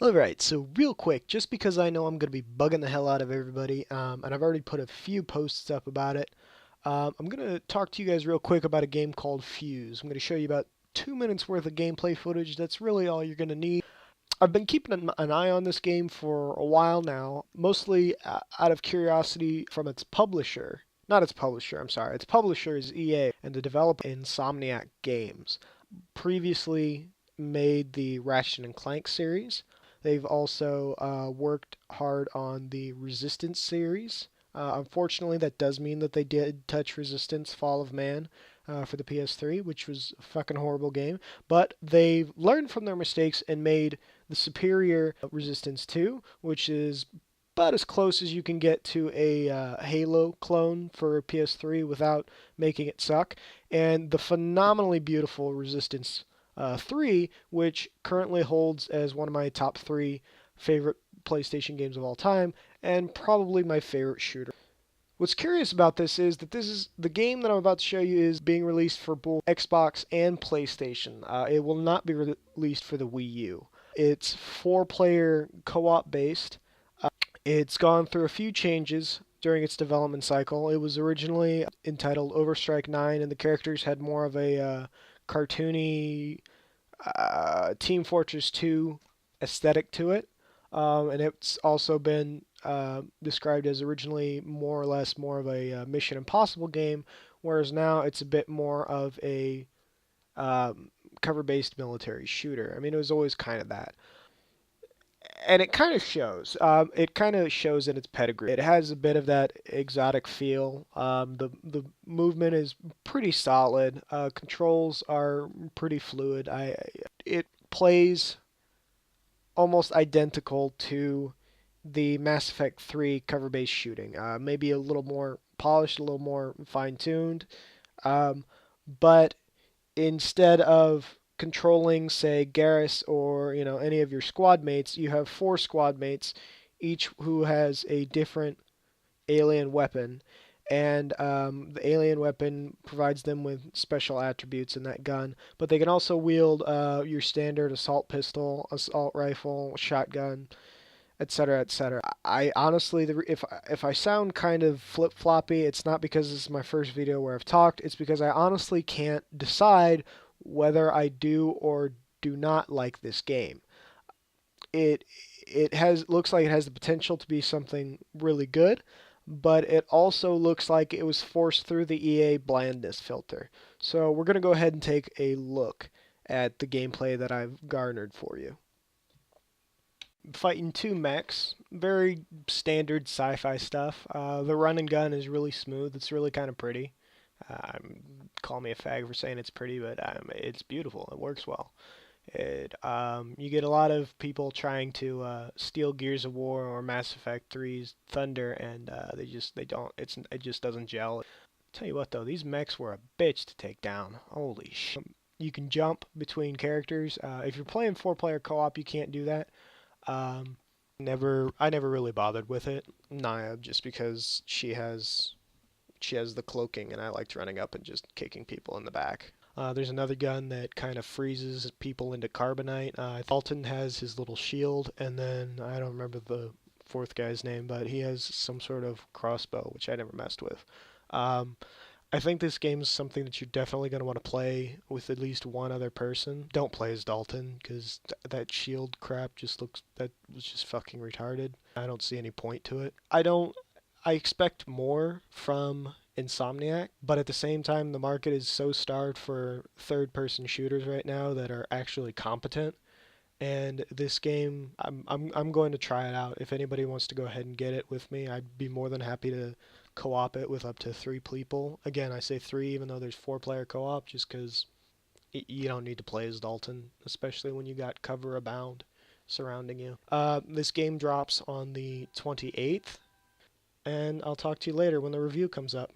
Alright, so real quick, just because I know I'm going to be bugging the hell out of everybody, and I've already put a few posts up about it, I'm going to talk to you guys real quick about a game called Fuse. I'm going to show you about 2 minutes worth of gameplay footage. That's really all you're going to need. I've been keeping an eye on this game for a while now, mostly out of curiosity from its publisher. Not its publisher, I'm sorry. Its publisher is EA, and the developer Insomniac Games. Previously made the Ratchet and Clank series. They've also worked hard on the Resistance series. Unfortunately, that does mean that they did touch Resistance Fall of Man for the PS3, which was a fucking horrible game. But they've learned from their mistakes and made the superior Resistance 2, which is about as close as you can get to a Halo clone for PS3 without making it suck, and the phenomenally beautiful Resistance 3, which currently holds as one of my top 3 favorite PlayStation games of all time, and probably my favorite shooter. What's curious about this is that this is the game that I'm about to show you is being released for both Xbox and PlayStation. It will not be released for the Wii U. It's 4-player co-op based. It's gone through a few changes during its development cycle. It was originally entitled Overstrike 9, and the characters had more of a cartoony Team Fortress 2 aesthetic to it. And it's also been described as originally more or less more of a Mission Impossible game, whereas now it's a bit more of a cover-based military shooter. I mean, it was always kind of that, and it kind of shows. It kind of shows in its pedigree. It has a bit of that exotic feel. The movement is pretty solid. Controls are pretty fluid. It plays almost identical to the Mass Effect 3 cover-based shooting. Maybe a little more polished, a little more fine-tuned. Um, but instead of controlling, say, Garrus or any of your squad mates, you have 4 squad mates, each who has a different alien weapon, and the alien weapon provides them with special attributes in that gun. But they can also wield your standard assault pistol, assault rifle, shotgun, etc., etc. I honestly, if I sound kind of flip floppy, it's not because this is my first video where I've talked. It's because I honestly can't decide whether I do or do not like this game. It it has looks like it has the potential to be something really good, but it also looks like it was forced through the EA blandness filter. So we're gonna go ahead and take a look at the gameplay that I've garnered for you. Fighting 2 mechs, very standard sci-fi stuff. The run and gun is really smooth. It's really kind of pretty. Call me a fag for saying it's pretty, but it's beautiful. It works well. You get a lot of people trying to steal Gears of War or Mass Effect 3's Thunder, and they don't. It just doesn't gel. Tell you what though, these mechs were a bitch to take down. Holy shit! You can jump between characters. If you're playing 4-player co-op, you can't do that. Um, I never really bothered with it. Naya, just because she has the cloaking, and I liked running up and just kicking people in the back. There's another gun that kind of freezes people into carbonite. Dalton has his little shield, and then I don't remember the fourth guy's name, but he has some sort of crossbow, which I never messed with. Um, I think this game is something that you're definitely going to want to play with at least one other person. Don't play as Dalton, because that shield crap that was just fucking retarded. I don't see any point to it. I expect more from Insomniac, but at the same time, the market is so starved for third-person shooters right now that are actually competent. And this game, I'm going to try it out. If anybody wants to go ahead and get it with me, I'd be more than happy to co-op it with up to 3 people. Again, I say 3, even though there's 4-player co-op, just because you don't need to play as Dalton, especially when you got cover abound surrounding you. This game drops on the 28th, and I'll talk to you later when the review comes up.